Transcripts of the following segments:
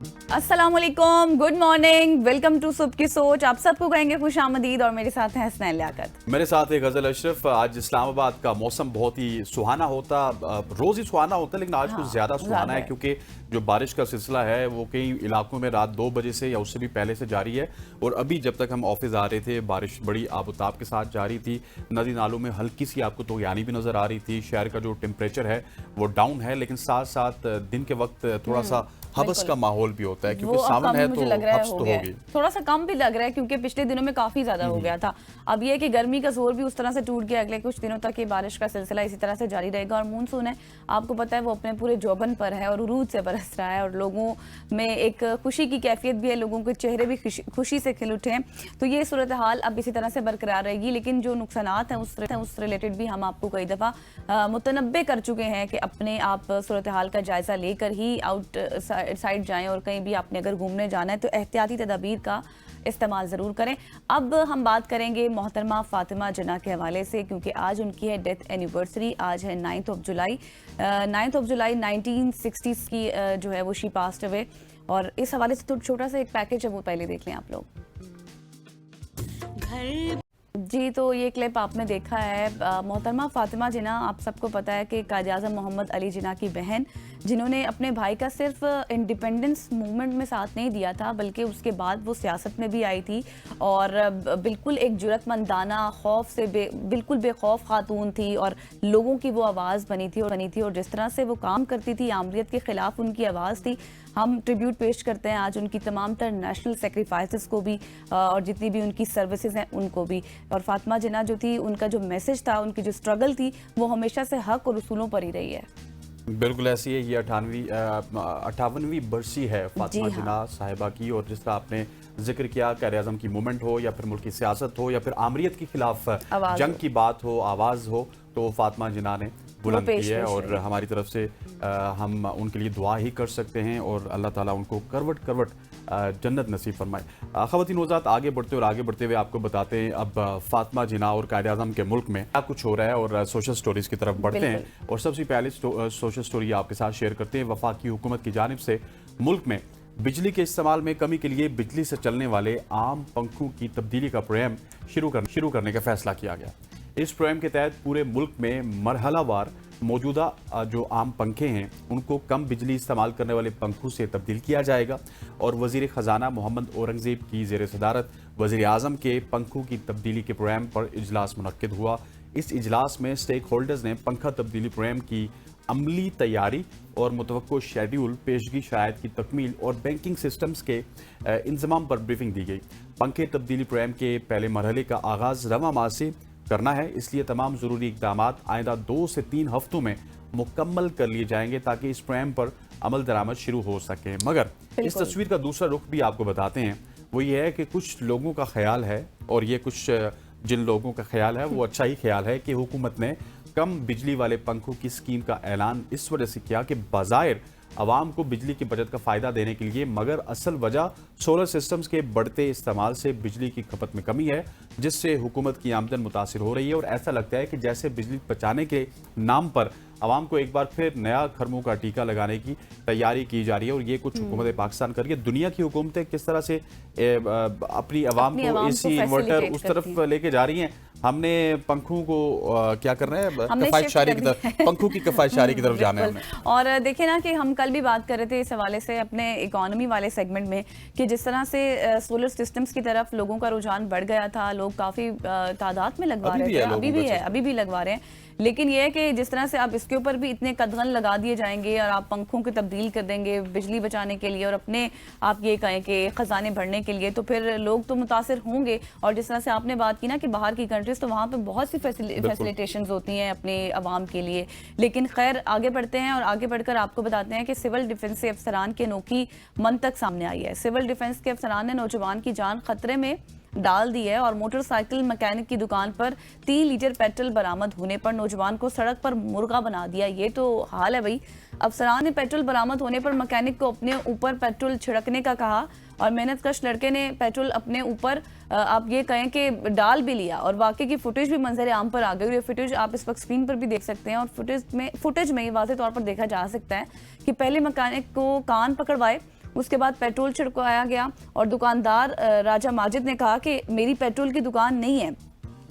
अस्सलाम वालेकुम, good morning, welcome to सुबह की सोच। आप सबको कहेंगे खुश आमदीद और मेरे साथ हैं हसनैन लियाकत। मेरे साथ एक गजल अशरफ। आज इस्लामाबाद का मौसम बहुत ही सुहाना होता, रोज ही सुहाना होता है लेकिन आज कुछ ज्यादा सुहाना है क्योंकि जो बारिश का सिलसिला है वो कई इलाकों में रात 2 बजे से या उससे भी पहले से जारी है। और अभी जब तक हम ऑफिस आ रहे थे बारिश बड़ी आबोताब के साथ जारी थी। नदी नालों में हल्की सी आपको तो यानी भी नजर आ रही थी। शहर का जो टेम्परेचर है वो डाउन है लेकिन साथ साथ दिन के वक्त थोड़ा सा हबस का माहौल भी होता है क्योंकि सावन है तो हब्स तो होगी। थोड़ा सा कम भी लग रहा है क्योंकि पिछले दिनों में काफी ज्यादा हो गया था। अब ये है कि गर्मी का जोर भी उस तरह से टूट गया। अगले कुछ दिनों तक ये बारिश का सिलसिला इसी तरह से जारी रहेगा और मानसून है, आपको पता है, वो अपने पूरे जोबन पर है और उरूज से बरस रहा है और लोगों में एक खुशी की कैफियत भी है, लोगों के चेहरे भी खुशी से खिल उठे हैं। तो ये सूरत हाल अब इसी तरह से बरकरार रहेगी, लेकिन जो नुकसानात हैं उस रिलेटेड भी हम आपको कई दफ़ा मुतनब्बे कर चुके हैं कि अपने आप सूरत हाल का जायजा लेकर ही आउट साइड जाएं और कहीं भी आपने अगर घूमने जाना है तो एहतियाती तदाबीर का इस्तेमाल ज़रूर करें। अब हम बात करेंगे मोहतरमा फातिमा जिन्ना के हवाले से क्योंकि आज उनकी है डेथ एनिवर्सरी। आज है 9 जुलाई 1960s की जो है वो शी पास्ट अवे। और इस हवाले से तो छोटा सा एक पैकेज है वो पहले देख लें आप लोग। जी, तो ये क्लिप आपने देखा है। मोहतरमा फातिमा जिन्ना, आप सबको पता है कि कायद-ए-आज़म मोहम्मद अली जिन्ना की बहन, जिन्होंने अपने भाई का सिर्फ इंडिपेंडेंस मूवमेंट में साथ नहीं दिया था बल्कि उसके बाद वो सियासत में भी आई थी और बिल्कुल एक जुरतमंदाना खौफ से बिल्कुल बेखौफ खातून थी और लोगों की वो आवाज़ बनी थी और जिस तरह से वो काम करती थी, आमरीत के ख़िलाफ़ उनकी आवाज़ थी। हम ट्रिब्यूट पेश करते हैं आज उनकी तमाम तर नेशनल सेक्रीफाइसेस को भी और जितनी भी उनकी सर्विसेज हैं उनको भी। और फातिमा जिन्ना जो थी, उनका जो मैसेज था, उनकी जो स्ट्रगल थी, वो हमेशा से हक और उसूलों पर ही रही है। बिल्कुल ऐसी है। ये 58वीं बरसी है फातिमा जिन्ना साहिबा की। और जिस तरह आपने जिक्र किया, कायद-ए-आज़म की मूवमेंट हो या फिर मुल्क की सियासत हो या फिर आमरीत के खिलाफ जंग की बात हो, आवाज़ हो, तो फातिमा जिन्ना ने बुलंद की है। और हमारी तरफ से हम उनके लिए दुआ ही कर सकते हैं और अल्लाह ताला उनको करवट करवट जन्नत नसीब फरमाए। ख़वातीन वज़ात आगे बढ़ते हुए आपको बताते हैं अब फातिमा जिन्ना और कायद-ए-आज़म के मुल्क में क्या कुछ हो रहा है और सोशल स्टोरीज की तरफ बढ़ते हैं। और सबसे पहले सोशल स्टोरी आपके साथ शेयर करते हैं। वफाकी हुकूमत की जानिब से मुल्क में बिजली के इस्तेमाल में कमी के लिए बिजली से चलने वाले आम पंखों की तब्दीली का प्रोग्राम शुरू करने का फैसला किया गया। इस प्रोग्राम के तहत पूरे मुल्क में मरहलावार मौजूदा जो आम पंखे हैं उनको कम बिजली इस्तेमाल करने वाले पंखों से तब्दील किया जाएगा। और वज़ीर ख़जाना मोहम्मद औरंगज़ेब की ज़ेर सदारत वज़ीर आज़म के पंखों की तब्दीली के प्रोग्राम पर इजलास मुनक्किद हुआ। इस इजलास में स्टेक होल्डर्स ने पंखा तब्दीली प्रोग्राम की अमली तैयारी और मुतवक्को शेड्यूल, पेशगी शराइत की तकमील और बैंकिंग सिस्टम्स के इंतज़ाम पर ब्रीफिंग दी गई। पंखे तब्दीली प्रोग्राम के पहले मरहले का आगाज़ रवा माह से करना है, इसलिए तमाम ज़रूरी इक़दाम आइंदा 2 से 3 हफ्तों में मुकम्मल कर लिए जाएंगे ताकि इस प्रोग्राम पर अमल दरामद शुरू हो सके। मगर इस तस्वीर का दूसरा रुख भी आपको बताते हैं। वो ये है कि कुछ लोगों का ख्याल है, और ये कुछ जिन लोगों का ख्याल है वो अच्छा ही ख्याल है, कि हुकूमत ने कम बिजली वाले पंखों की स्कीम का ऐलान इस वजह से किया कि बाज़ाहिर आवाम को बिजली की बचत का फ़ायदा देने के लिए, मगर असल वजह सोलर सिस्टम्स के बढ़ते इस्तेमाल से बिजली की खपत में कमी है, जिससे हुकूमत की आमदन मुतासिर हो रही है। और ऐसा लगता है कि जैसे बिजली बचाने के नाम पर आवाम को एक बार फिर नया खरमों का टीका लगाने की तैयारी की जा रही है। और ये कुछ हुकूमत पाकिस्तान कर रही है। दुनिया की हुकूमतें किस तरह से अपनी आवाम को एसी इन्वर्टर उस तरफ लेके जा रही हैं, हमने पंखों को क्या करना है, कफायतशारी की तरफ, पंखों की कफायतशारी की तरफ जाना है। और देखिए ना कि हम कल भी बात कर रहे थे इस हवाले से अपने इकोनॉमी वाले सेगमेंट में कि जिस तरह से सोलर सिस्टम्स की तरफ लोगों का रुझान बढ़ गया था, लोग काफ़ी तादाद में लगवा रहे थे, अभी भी लगवा रहे हैं। लेकिन यह है कि जिस तरह से आप इसके ऊपर भी इतने कदगन लगा दिए जाएंगे और आप पंखों की तब्दील कर देंगे बिजली बचाने के लिए और अपने आप ये कहें कि ख़जाने भरने के लिए, तो फिर लोग तो मुतासिर होंगे। और जिस तरह से आपने बात की ना कि बाहर की कंट्रीज, तो वहाँ पे बहुत सी फैसिलिटेशंस होती हैं अपने आवाम के लिए। लेकिन खैर आगे बढ़ते हैं और आगे बढ़कर आपको बताते हैं कि सिविल डिफेंस से अफसरान की अनोखी मंतक सामने आई है। सिविल डिफेंस के अफसरान ने नौजवान की जान खतरे में डाल दी है और मोटरसाइकिल मैकेनिक की दुकान पर 3 लीटर पेट्रोल बरामद होने पर नौजवान को सड़क पर मुर्गा बना दिया। ये तो हाल है भाई। अफसरान ने पेट्रोल बरामद होने पर मैकेनिक को अपने ऊपर पेट्रोल छिड़कने का कहा और मेहनतकश लड़के ने पेट्रोल अपने ऊपर आप ये कहें कि डाल भी लिया और वाकई की फुटेज भी मंजर आम पर आ गई। ये फुटेज आप इस वक्त स्क्रीन पर भी देख सकते हैं और फुटेज में ये वाज़ेह तौर पर देखा जा सकता है कि पहले मैकेनिक को कान पकड़वाए उसके बाद पेट्रोल छिड़काया गया और दुकानदार राजा माजिद ने कहा कि मेरी पेट्रोल की दुकान नहीं है,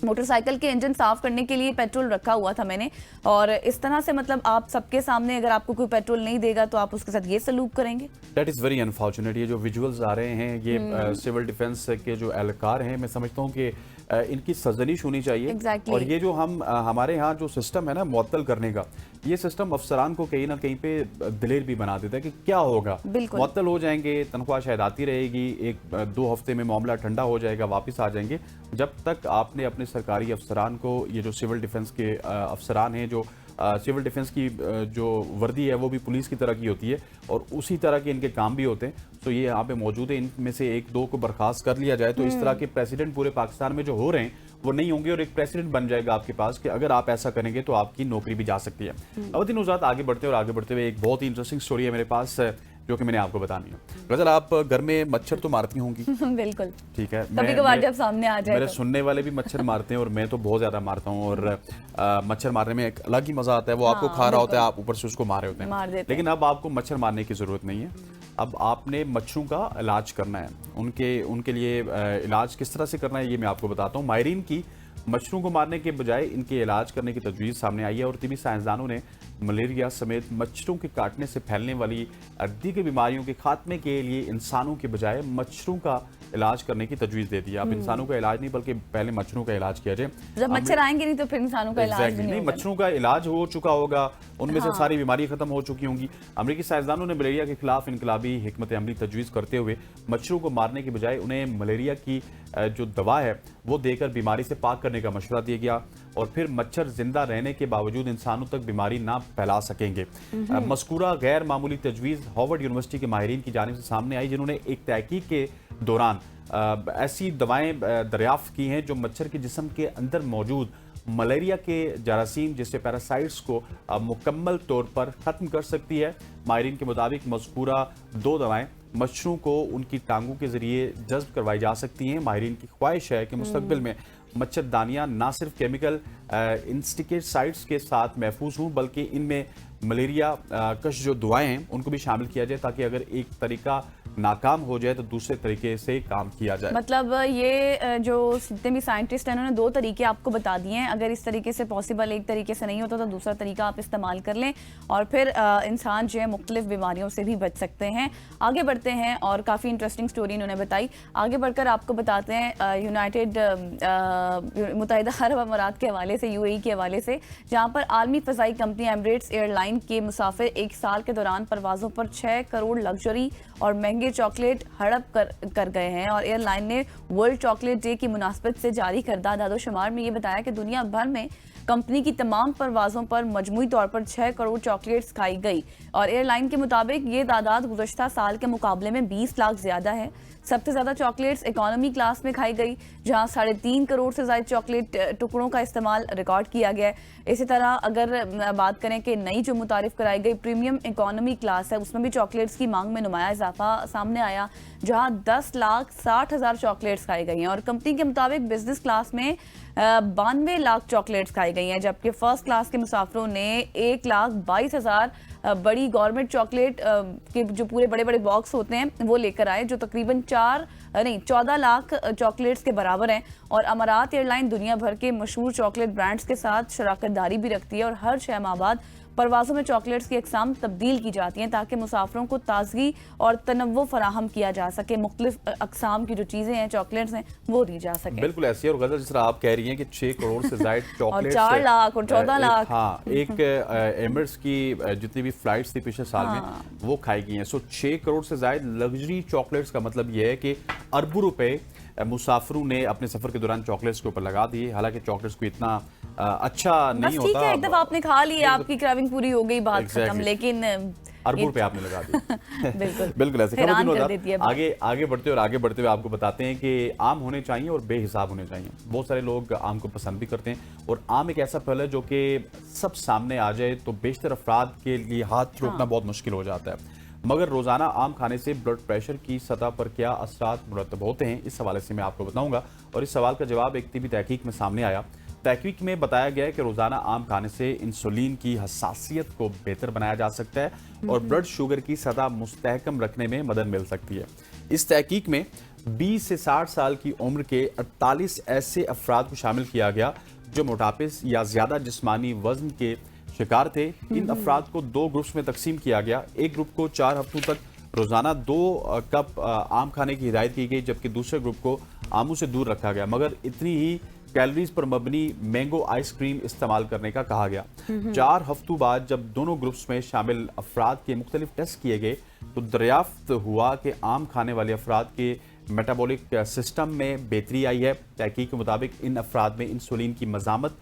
मोटरसाइकिल के इंजन साफ करने के लिए पेट्रोल रखा हुआ था मैंने। और इस तरह से मतलब आप सबके सामने अगर आपको कोई पेट्रोल नहीं देगा तो आप उसके साथ ये सलूक करेंगे। That is very unfortunate. ये जो विजुअल्स आ रहे हैं ये सिविल डिफेंस के जो एहलकार हैं, मैं समझता हूँ कि इनकी सजनिश होनी चाहिए। Exactly. और ये जो हमारे यहाँ जो सिस्टम है ना मुअत्तल करने का, ये सिस्टम अफसरान को कहीं ना कहीं पे दिलेर भी बना देता है कि क्या होगा, मुअत्तल हो जाएंगे, तनख्वाह शायद आती रहेगी, 1-2 हफ्ते में मामला ठंडा हो जाएगा, वापस आ जाएंगे। जब तक आपने अपने सरकारी अफसरान को, ये जो सिविल डिफेंस के अफसरान हैं, जो सिविल डिफेंस की जो वर्दी है वो भी पुलिस की तरह की होती है और उसी तरह के इनके काम भी होते हैं, तो ये यहाँ पे मौजूद है, इनमें से 1-2 को बर्खास्त कर लिया जाए तो इस तरह के प्रेसिडेंट पूरे पाकिस्तान में जो हो रहे हैं वो नहीं होंगे और एक प्रेसिडेंट बन जाएगा आपके पास कि अगर आप ऐसा करेंगे तो आपकी नौकरी भी जा सकती है। अवधि नुज़ात, आगे बढ़ते हुए एक बहुत ही इंटरेस्टिंग स्टोरी है मेरे पास जो कि मैंने आपको बतानी है। गजल, आप घर में मच्छर तो मारती होंगी? बिल्कुल, ठीक है। कभी-कभार जब सामने आ जाए मेरे तो। सुनने वाले भी मच्छर मारते हैं और मैं तो बहुत ज्यादा मारता हूँ और मच्छर मारने में एक अलग ही मजा आता है। वो आपको खा रहा होता है, आप ऊपर से उसको मार रहे होते हैं। लेकिन अब आपको मच्छर मारने की जरूरत नहीं है, अब आपने मच्छरों का इलाज करना है। उनके लिए इलाज किस तरह से करना है ये मैं आपको बताता हूँ। माहिरीन की मच्छरों को मारने के बजाय इनके इलाज करने की तजवीज़ सामने आई है और तिबी साइंसदानों ने मलेरिया समेत मच्छरों के काटने से फैलने वाली दीगर बीमारियों के खात्मे के लिए इंसानों के बजाय मच्छरों का इलाज करने की तजवीज़ दे दी है। अब इंसानों का इलाज नहीं बल्कि पहले मच्छरों का इलाज किया जाए। जब मच्छर आएंगे नहीं तो फिर इंसानों का इलाज भी नहीं, मच्छरों का इलाज हो चुका होगा, उनमें से सारी बीमारी खत्म हो चुकी होंगी। अमेरिकी साइंसदानों ने मलेरिया के खिलाफ इनकलाबी हिकमत अमली तजवीज़ करते हुए मच्छरों को मारने के बजाय उन्हें मलेरिया की जो दवा है वो देकर बीमारी से पाक करने का मशवरा दिया गया और फिर मच्छर जिंदा रहने के बावजूद इंसानों तक बीमारी ना फैला सकेंगे। मज़कूरा गैर मामूली तजवीज़ हार्वर्ड यूनिवर्सिटी के माहिरीन की जानिब से सामने आई, जिन्होंने एक तहकीक के दौरान ऐसी दवाएं दरियाफ्त की हैं जो मच्छर के जिस्म के अंदर मौजूद मलेरिया के जरासीम जैसे पैरासाइट्स को मुकम्मल तौर पर ख़त्म कर सकती है। माहिरीन के मुताबिक मज़कूरा 2 दवाएं मच्छरों को उनकी टांगों के जरिए जज्ब करवाई जा सकती हैं। माहिरीन की ख्वाहिश है कि मुस्तकबिल में मच्छरदानियाँ ना सिर्फ केमिकल इंसेक्टिसाइड्स के साथ महफूज हों बल्कि इनमें मलेरिया कश जो दवाएं हैं उनको भी शामिल किया जाए ताकि अगर एक तरीका नाकाम हो जाए तो दूसरे तरीके से काम किया जाए। मतलब ये जो जितने भी साइंटिस्ट हैं उन्होंने 2 तरीके आपको बता दिए हैं। अगर इस तरीके से पॉसिबल एक तरीके से नहीं होता तो दूसरा तरीका आप इस्तेमाल कर लें और फिर इंसान जो है मुख्तलिफ बीमारियों से भी बच सकते हैं। आगे बढ़ते हैं और काफ़ी इंटरेस्टिंग स्टोरी इन्होंने बताई। आगे बढ़कर आपको बताते हैं यूनाइटेड मुत्तहिदा अरब अमारात के हवाले से, UAE के हवाले से, जहाँ पर आलमी फ़ज़ाई कंपनी एमिरेट्स एयरलाइन के मुसाफिर 1 साल के दौरान परवाज़ों पर 6 करोड़ लग्जरी और महंगे चॉकलेट हड़प कर गए हैं। और एयरलाइन ने वर्ल्ड चॉकलेट डे की मुनासबत से जारी करदा दादोशुमार में ये बताया कि दुनिया भर में कंपनी की तमाम परवाज़ों पर मजमूई तौर पर 6 करोड़ चॉकलेट्स खाई गई और एयरलाइन के मुताबिक ये तादाद गुज़श्ता साल के मुकाबले में 20 लाख ज़्यादा है। सबसे ज़्यादा चॉकलेट्स इकोनॉमी क्लास में खाई गई जहां 3.5 करोड़ से ज़्यादा चॉकलेट टुकड़ों का इस्तेमाल रिकॉर्ड किया गया है। इसी तरह अगर बात करें कि नई जो मुतारिफ कराई गई प्रीमियम इकोनॉमी क्लास है उसमें भी चॉकलेट्स की मांग में नुमाया इजाफा सामने आया जहां 10,60,000 चॉकलेट्स खाई गई हैं और कंपनी के मुताबिक बिजनेस क्लास में 92 लाख चॉकलेट्स खाई गई हैं जबकि फर्स्ट क्लास के मुसाफिरों ने 1,22,000 बड़ी गवर्नमेंट चॉकलेट के जो पूरे बड़े बड़े बॉक्स होते हैं वो लेकर आए जो तकरीबन 14 लाख चॉकलेट्स के बराबर हैं। और अमारात एयरलाइन दुनिया भर के मशहूर चॉकलेट ब्रांड्स के साथ शराकतदारी भी रखती है और हर 6 माह बाद परवाज़ों में चॉकलेट्स की अक़साम तब्दील की जाती हैं ताकि मुसाफिरों को ताजगी और तनव्वुर फराहम किया जा सके। मुख्तलिफ अक़साम की जो चीज़ें हैं चॉकलेट्स हैं वो दी जा सके। बिल्कुल ऐसी है। और गज़ल जिस तरह आप कह रही हैं कि 6 करोड़ से ज़ायद चॉकलेट्स और 4 लाख और 14 लाख, हाँ, एक एमिरेट्स की जितनी भी फ्लाइट्स थी पिछले साल में वो खाई गई हैं। सो 6 करोड़ से ज़ायद लग्जरी चॉकलेट्स का मतलब ये है कि अरबों रुपए मुसाफिरों ने अपने सफर के दौरान चॉकलेट्स के ऊपर लगा दिए। हालांकि चॉकलेट्स को इतना अच्छा नहीं होता, ठीक है, एक दफा आपने खा लिया आपकी क्राविंग पूरी हो गई, बात खत्म। लेकिन अरबों रुपए आपने लगा दिए। बिल्कुल बिल्कुल ऐसे। आगे बढ़ते हुए आपको बताते हैं कि आम होने चाहिए और बेहिसाब होने चाहिए। बहुत सारे लोग आम को पसंद भी करते हैं और आम एक ऐसा फल है जो कि सब सामने आ जाए तो बेशतर अफराद के लिए हाथ रोकना बहुत मुश्किल हो जाता है। मगर रोजाना आम खाने से ब्लड प्रेशर की सतह पर क्या असरात मुरतब होते हैं, इस हवाले से मैं आपको बताऊंगा। और इस सवाल का जवाब एक तिबी तहकीक में सामने आया तहकीक में बताया गया है कि रोजाना आम खाने से इंसुलिन की हसासियत को बेहतर बनाया जा सकता है और ब्लड शुगर की सतह मुस्तहकम रखने में मदद मिल सकती है। इस तहकीक में 20 से 60 साल की उम्र के 48 ऐसे अफराद को शामिल किया गया जो मोटापे या ज्यादा जिस्मानी वजन के शिकार थे। इन अफराद को 2 ग्रुप्स में तकसीम किया गया। एक ग्रुप को 4 हफ्तों तक रोजाना 2 कप आम खाने की हिदायत की गई, जबकि दूसरे ग्रुप को आमों से दूर रखा गया, मगर इतनी ही कैलोरीज पर मबनी मैंगो आइसक्रीम इस्तेमाल करने का कहा गया। 4 हफ्तों बाद जब दोनों ग्रुप्स में शामिल अफराद के मुख्तलिफ टेस्ट किए गए तो दरियाफ्त हुआ कि आम खाने वाले अफराद के मेटाबॉलिक सिस्टम में बेहतरी आई है। तहकीक के मुताबिक इन अफराद में इंसुलिन की मज़ामत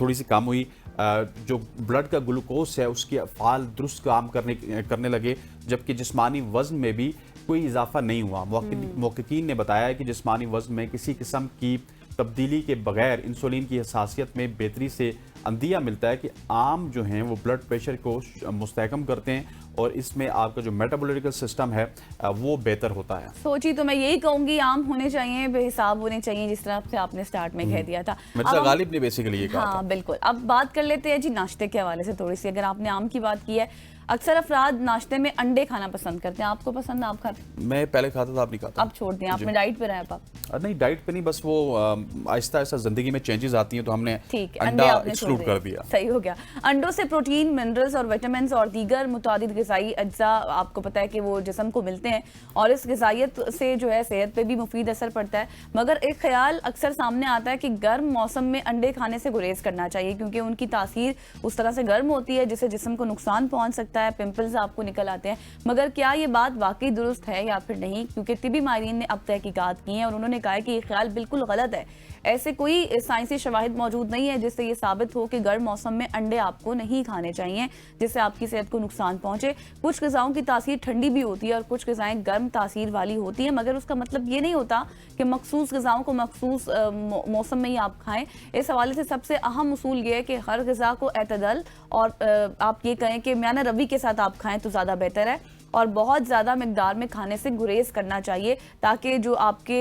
थोड़ी सी कम हुई, जो ब्लड का ग्लूकोज है उसके अफ़ाल दुरुस्त काम करने लगे, जबकि जिस्मानी वज़न में भी कोई इजाफा नहीं हुआ। मुहक्किकीन ने बताया है कि जिस्मानी वज़न में किसी किस्म की तब्दीली के बगैर इंसुलिन की हसासियत में बेहतरी से अंदिया मिलता है कि आम जो हैं वो ब्लड प्रेशर को मुस्तहकम करते हैं और इसमें आपका जो मेटाबॉलिकल सिस्टम है वो बेहतर होता है। सोची तो मैं यही कहूंगी, आम होने चाहिए, बेहिसाब होने चाहिए, जिस तरह से आपने स्टार्ट में कह दिया था। मिर्जा गालिब ने बेसिकली ये कहा था। हाँ बिल्कुल। अब बात कर लेते हैं जी नाश्ते के हवाले से थोड़ी सी। अगर आपने आम की बात की है, अक्सर अफराद नाश्ते में अंडे खाना पसंद करते हैं। आपको पसंद है? आप खाते? मैं पहले खाता था, आप नहीं खाता। अब छोड़ दिया आपने? डाइट पे रहे आप? नहीं डाइट पे नहीं, बस वो आहिस्ता आहिस्ता जिंदगी में चेंजेस आती हैं तो हमने अंडा एक्सक्लूड कर दिया। सही हो गया। अंडों से प्रोटीन, मिनरल्स और विटामिन और दीगर मुतादिद ग़िज़ाई अज्जा आपको पता है कि वो जिस्म को मिलते हैं और इस ग़िज़ाइयत से जो है सेहत पे भी मुफीद असर पड़ता है। मगर एक ख्याल अक्सर सामने आता है कि गर्म मौसम में अंडे खाने से गुरेज करना चाहिए, क्योंकि उनकी तासीर उस तरह से गर्म होती है जिससे जिस्म को नुकसान पहुंच सकता है, पिंपल्स आपको निकल आते हैं। मगर क्या ये बात वाकई दुरुस्त है या फिर नहीं? क्योंकि तिबी माहिरीन ने अब तहकीकात की हैं और उन्होंने कहा है कि ये ख्याल बिल्कुल गलत है। ऐसे कोई साइंसी शवाहिद मौजूद नहीं है जिससे ये साबित हो कि गर्म मौसम में अंडे आपको नहीं खाने चाहिए जिससे आपकी सेहत को नुकसान पहुंचे। कुछ ग़िज़ाओं की तासीर ठंडी भी होती है और कुछ ग़िज़ाएं गर्म तासीर वाली होती हैं, मगर उसका मतलब ये नहीं होता कि मखसूस ग़िज़ाओं को मखसूस मौसम में ही आप खाएं। इस हवाले से सबसे अहम उसूल ये है कि हर ग़िज़ा को एतदल और आप ये कहें कि म्याना रवि के साथ आप खाएं तो ज़्यादा बेहतर है, और बहुत ज़्यादा मिकदार में खाने से गुरेज करना चाहिए ताकि जो आपके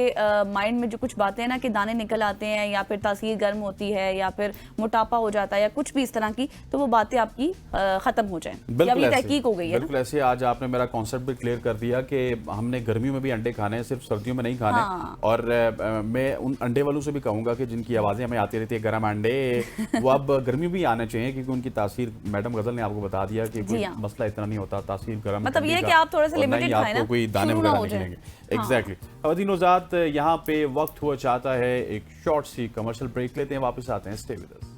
माइंड में जो कुछ बातें हैं ना कि दाने निकल आते हैं या फिर तासीर गर्म होती है या फिर मोटापा हो जाता है या कुछ भी इस तरह की, तो वो बातें आपकी ख़त्म हो जाएं। ये तहकीक हो गई है। बिल्कुल ऐसे आज आपने मेरा कॉन्सेप्ट भी क्लियर कर दिया कि हमने गर्मियों में भी अंडे खाने हैं, सिर्फ सर्दियों में नहीं खाने। हाँ। और मैं उन अंडे वालों से भी कहूँगा कि जिनकी आवाज़ें हमें आती रहती है गर्म अंडे, वो अब गर्मियों भी आने चाहिए, क्योंकि उनकी तासीर मैडम गजल ने आपको बता दिया कि कोई मसला इतना नहीं होता। तासीर गर्म मतलब ये कि आप थोड़े से लिमिटेड खाएं ना, कोई दाने वगैरह निकलेंगे। एग्जैक्टली। खवातीन और हज़रात, यहाँ पे वक्त हुआ चाहता है एक शॉर्ट सी कमर्शियल ब्रेक लेते हैं, वापस आते हैं। Stay with us.